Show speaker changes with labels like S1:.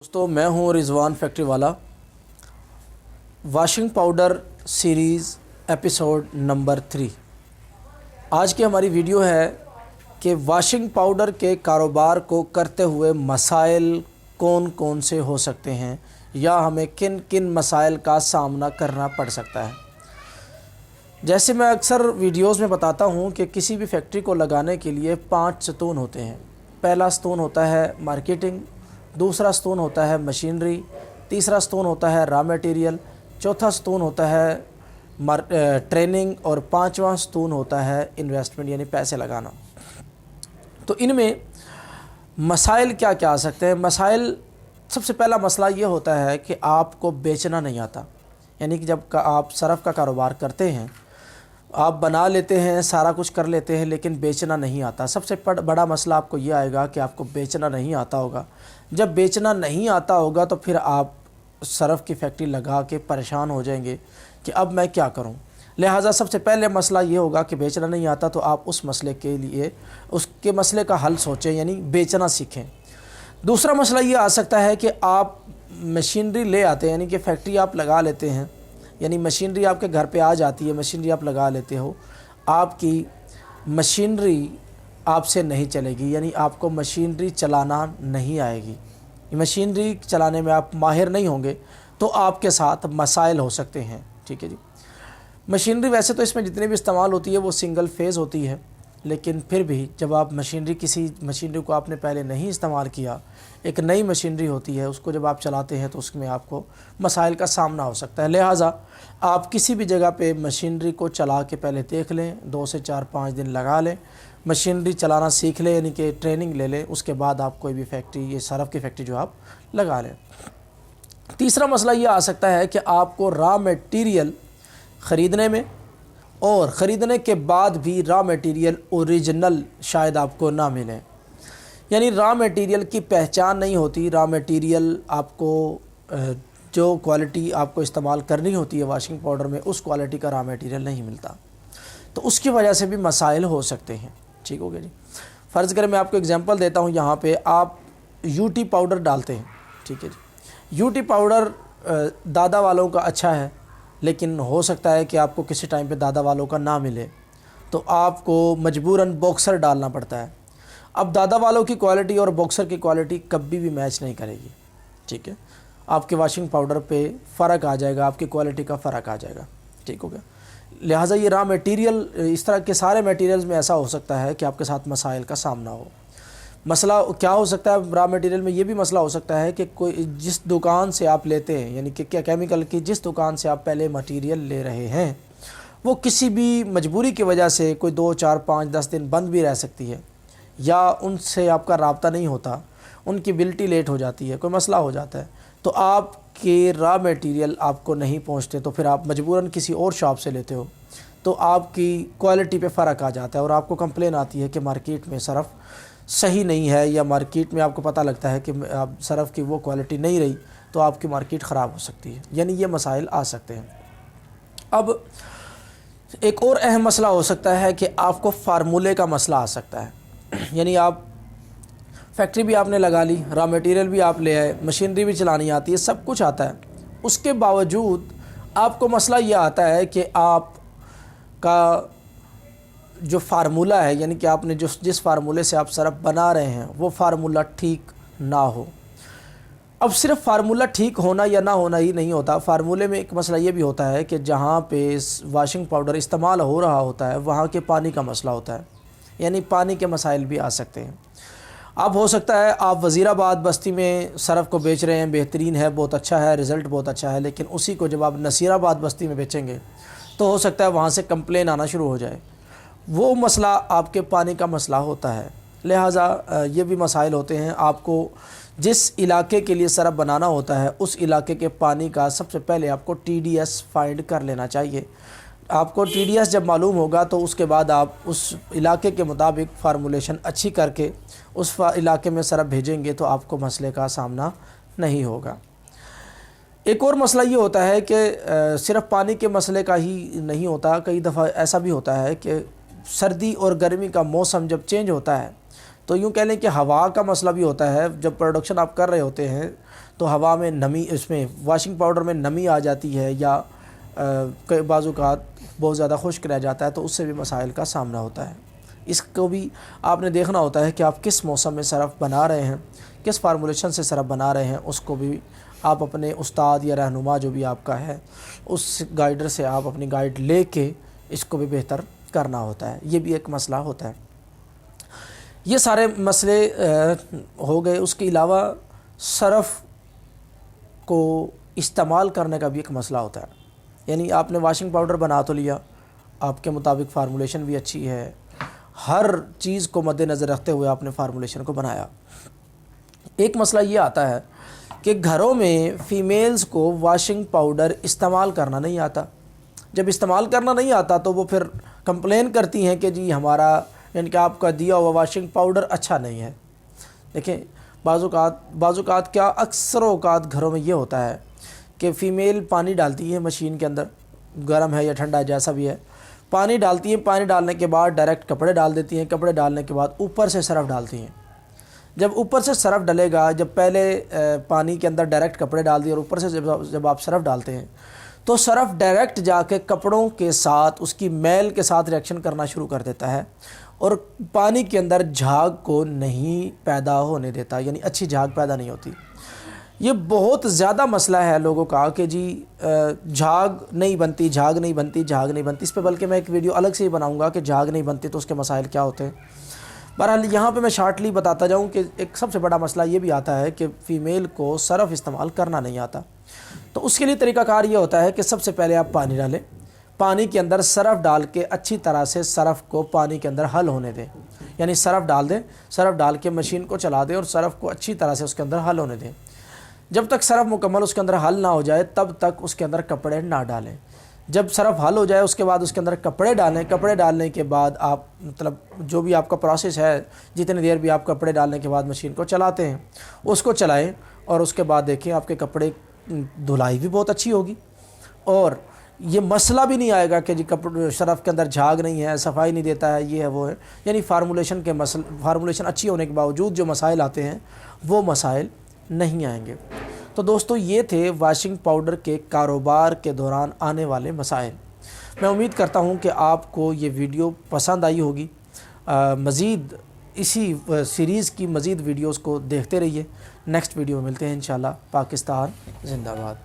S1: दोस्तों मैं हूं रिजवान फैक्ट्री वाला। Washing powder series episode number 3। आज की हमारी वीडियो है कि वॉशिंग पाउडर के कारोबार को करते हुए मसाइल कौन कौन से हो सकते हैं या हमें किन किन मसाइल का सामना करना पड़ सकता है। जैसे मैं अक्सर वीडियोस में बताता हूं कि किसी भी फैक्ट्री को लगाने के लिए 5 सतून होते हैं। पहला सतून होता है मार्केटिंग, दूसरा सतून होता है मशीनरी, तीसरा सतून होता है रॉ मटेरियल, चौथा सतून होता है ट्रेनिंग और पांचवा सतून होता है इन्वेस्टमेंट यानी पैसे लगाना। तो इनमें मसाइल क्या क्या आ सकते हैं। मसाइल, सबसे पहला मसला ये होता है कि आपको बेचना नहीं आता। यानी कि जब आप सरफ़ का कारोबार करते हैं, आप बना लेते हैं, सारा कुछ कर लेते हैं, लेकिन बेचना नहीं आता। सबसे बड़ा मसला आपको ये आएगा कि आपको बेचना नहीं आता होगा। जब बेचना नहीं आता होगा तो फिर आप सरफ़ की फैक्ट्री लगा के परेशान हो जाएंगे कि अब मैं क्या करूं। लिहाजा सबसे पहले मसला ये होगा कि बेचना नहीं आता, तो आप उस मसले के लिए उसके मसले का हल सोचें, यानी बेचना सीखें। दूसरा मसला ये आ सकता है कि आप मशीनरी ले आते हैं, यानी कि फैक्ट्री आप लगा लेते हैं, यानी मशीनरी आपके घर पे आ जाती है, मशीनरी आप लगा लेते हो, आपकी मशीनरी आपसे नहीं चलेगी, यानी आपको मशीनरी चलाना नहीं आएगी, मशीनरी चलाने में आप माहिर नहीं होंगे, तो आपके साथ मसाइल हो सकते हैं। ठीक है जी। मशीनरी वैसे तो इसमें जितनी भी इस्तेमाल होती है वो सिंगल फेज़ होती है, लेकिन फिर भी जब आप किसी मशीनरी को आपने पहले नहीं इस्तेमाल किया, एक नई मशीनरी होती है, उसको जब आप चलाते हैं तो उसमें आपको मसाइल का सामना हो सकता है। लिहाजा आप किसी भी जगह पे मशीनरी को चला के पहले देख लें, 2 से 4-5 दिन लगा लें, मशीनरी चलाना सीख लें, यानी कि ट्रेनिंग ले लें। उसके बाद आप कोई भी फैक्ट्री, ये सरफ़ की फैक्ट्री जो आप लगा लें। तीसरा मसला ये आ सकता है कि आपको रॉ मटेरियल ख़रीदने में और ख़रीदने के बाद भी रॉ मटेरियल ओरिजिनल शायद आपको ना मिले, यानी रॉ मटेरियल की पहचान नहीं होती। रॉ मटेरियल आपको जो क्वालिटी आपको इस्तेमाल करनी होती है वॉशिंग पाउडर में, उस क्वालिटी का रॉ मटेरियल नहीं मिलता, तो उसकी वजह से भी मसाइल हो सकते हैं। ठीक हो गया जी। फ़र्ज़ करें मैं आपको एग्जांपल देता हूँ, यहाँ पे आप यूटी पाउडर डालते हैं। ठीक है जी। यूटी पाउडर दादा वालों का अच्छा है, लेकिन हो सकता है कि आपको किसी टाइम पे दादा वालों का ना मिले, तो आपको मजबूरन बॉक्सर डालना पड़ता है। अब दादा वालों की क्वालिटी और बॉक्सर की क्वालिटी कभी भी मैच नहीं करेगी। ठीक है। आपके वॉशिंग पाउडर पे फ़र्क आ जाएगा, आपकी क्वालिटी का फ़र्क आ जाएगा। ठीक हो गया। लिहाजा ये रॉ मटेरियल, इस तरह के सारे मटेरियल्स में ऐसा हो सकता है कि आपके साथ मसाइल का सामना हो। मसला क्या हो सकता है रॉ मटेरियल में? ये भी मसला हो सकता है कि कोई जिस दुकान से आप लेते हैं, यानी कि क्या केमिकल की जिस दुकान से आप पहले मटेरियल ले रहे हैं, वो किसी भी मजबूरी की वजह से कोई 2, 4, 5, 10 दिन बंद भी रह सकती है, या उनसे आपका राब्ता नहीं होता, उनकी बिल्टी लेट हो जाती है, कोई मसला हो जाता है, तो आपके रॉ मटेरियल आपको नहीं पहुंचते, तो फिर आप मजबूरन किसी और शॉप से लेते हो, तो आपकी क्वालिटी पे फ़र्क आ जाता है और आपको कंप्लेन आती है कि मार्केट में सरफ़ सही नहीं है, या मार्केट में आपको पता लगता है कि आप सरफ़ की वो क्वालिटी नहीं रही, तो आपकी मार्केट ख़राब हो सकती है। यानी ये मसाइल आ सकते हैं। अब एक और अहम मसला हो सकता है कि आपको फार्मूले का मसला आ सकता है। यानी आप फैक्ट्री भी आपने लगा ली, रॉ मटेरियल भी आप ले आए, मशीनरी भी चलानी आती है, सब कुछ आता है, उसके बावजूद आपको मसला ये आता है कि आपका जो फार्मूला है, यानी कि आपने जिस फार्मूले से आप सरफ़ बना रहे हैं, वो फार्मूला ठीक ना हो। अब सिर्फ फार्मूला ठीक होना या ना होना ही नहीं होता, फार्मूले में एक मसला ये भी होता है कि जहाँ पे वॉशिंग पाउडर इस्तेमाल हो रहा होता है वहाँ के पानी का मसला होता है, यानी पानी के मसाइल भी आ सकते हैं। अब हो सकता है आप वज़ीराबाद बस्ती में सरफ़ को बेच रहे हैं, बेहतरीन है, बहुत अच्छा है, रिज़ल्ट बहुत अच्छा है, लेकिन उसी को जब आप नसीराबाद बस्ती में बेचेंगे तो हो सकता है वहाँ से कंप्लेन आना शुरू हो जाए। वो मसला आपके पानी का मसला होता है। लिहाजा ये भी मसाइल होते हैं। आपको जिस इलाके के लिए सरफ़ बनाना होता है, उस इलाके के पानी का सबसे पहले आपको TDS फाइंड कर लेना चाहिए। आपको TDS जब मालूम होगा तो उसके बाद आप उस इलाके के मुताबिक फार्मूलेशन अच्छी करके उस इलाके में सरफ़ भेजेंगे तो आपको मसले का सामना नहीं होगा। एक और मसला ये होता है कि सिर्फ़ पानी के मसले का ही नहीं होता, कई दफ़ा ऐसा भी होता है कि सर्दी और गर्मी का मौसम जब चेंज होता है تو یوں کہہ لیں کہ ہوا کا مسئلہ بھی ہوتا ہے. جب پروڈکشن آپ کر رہے ہوتے ہیں تو ہوا میں نمی، اس میں واشنگ پاؤڈر میں نمی آ جاتی ہے، یا کئی بعض اوقات بہت زیادہ خشک رہ جاتا ہے، تو اس سے بھی مسائل کا سامنا ہوتا ہے. اس کو بھی آپ نے دیکھنا ہوتا ہے کہ آپ کس موسم میں سرف بنا رہے ہیں، کس فارمولیشن سے سرف بنا رہے ہیں. اس کو بھی آپ اپنے استاد یا رہنما جو بھی آپ کا ہے اس گائیڈر سے آپ اپنی گائیڈ لے کے اس کو بھی بہتر کرنا ہوتا ہے. یہ بھی ایک مسئلہ ہوتا ہے. یہ سارے مسئلے ہو گئے. اس کے علاوہ سرف کو استعمال کرنے کا بھی ایک مسئلہ ہوتا ہے. یعنی آپ نے واشنگ پاؤڈر بنا تو لیا، آپ کے مطابق فارمولیشن بھی اچھی ہے، ہر چیز کو مد نظر رکھتے ہوئے آپ نے فارمولیشن کو بنایا. ایک مسئلہ یہ آتا ہے کہ گھروں میں فیمیلز کو واشنگ پاؤڈر استعمال کرنا نہیں آتا. جب استعمال کرنا نہیں آتا تو وہ پھر کمپلین کرتی ہیں کہ جی ہمارا، یعنی کہ آپ کا دیا ہوا واشنگ پاؤڈر اچھا نہیں ہے. دیکھیں بعض اوقات کیا اکثر اوقات گھروں میں یہ ہوتا ہے کہ فیمیل پانی ڈالتی ہے مشین کے اندر، گرم ہے یا ٹھنڈا ہے جیسا بھی ہے، پانی ڈالتی ہیں، پانی ڈالنے کے بعد ڈائریکٹ کپڑے ڈال دیتی ہیں، کپڑے ڈالنے کے بعد اوپر سے سرف ڈالتی ہیں. جب اوپر سے سرف ڈلے گا، جب پہلے پانی کے اندر ڈائریکٹ کپڑے ڈال دیے اور اوپر سے جب آپ سرف ڈالتے ہیں تو سرف ڈائریکٹ جا کے کپڑوں کے ساتھ اس کی میل کے ساتھ ریئیکشن کرنا شروع کر دیتا ہے اور پانی کے اندر جھاگ کو نہیں پیدا ہونے دیتا، یعنی اچھی جھاگ پیدا نہیں ہوتی. یہ بہت زیادہ مسئلہ ہے لوگوں کا کہ جی جھاگ نہیں بنتی. اس پہ بلکہ میں ایک ویڈیو الگ سے ہی بناؤں گا کہ جھاگ نہیں بنتی تو اس کے مسائل کیا ہوتے ہیں. بہرحال یہاں پہ میں شارٹلی بتاتا جاؤں کہ ایک سب سے بڑا مسئلہ یہ بھی آتا ہے کہ فیمیل کو سرف استعمال کرنا نہیں آتا. تو اس کے لیے طریقہ کار یہ ہوتا ہے کہ سب سے پہلے آپ پانی ڈالیں، پانی کے اندر سرف ڈال کے اچھی طرح سے سرف کو پانی کے اندر حل ہونے دیں. یعنی سرف ڈال دیں، سرف ڈال کے مشین کو چلا دیں اور سرف کو اچھی طرح سے اس کے اندر حل ہونے دیں. جب تک سرف مکمل اس کے اندر حل نہ ہو جائے تب تک اس کے اندر کپڑے نہ ڈالیں. جب سرف حل ہو جائے اس کے بعد اس کے اندر کپڑے ڈالیں. کپڑے ڈالنے کے بعد آپ مطلب جو بھی آپ کا پروسیس ہے، جتنی دیر بھی آپ کپڑے ڈالنے کے بعد مشین کو چلاتے ہیں اس کو چلائیں، اور اس کے بعد دیکھیں آپ کے کپڑے دھلائی بھی بہت اچھی ہوگی اور یہ مسئلہ بھی نہیں آئے گا کہ جی سرف کے اندر جھاگ نہیں ہے، صفائی نہیں دیتا ہے، یہ ہے وہ ہے. یعنی فارمولیشن اچھی ہونے کے باوجود جو مسائل آتے ہیں وہ مسائل نہیں آئیں گے. تو دوستو یہ تھے واشنگ پاؤڈر کے کاروبار کے دوران آنے والے مسائل. میں امید کرتا ہوں کہ آپ کو یہ ویڈیو پسند آئی ہوگی. مزید اسی سیریز کی مزید ویڈیوز کو دیکھتے رہیے. نیکسٹ ویڈیو میں ملتے ہیں انشاءاللہ. پاکستان زندہ باد.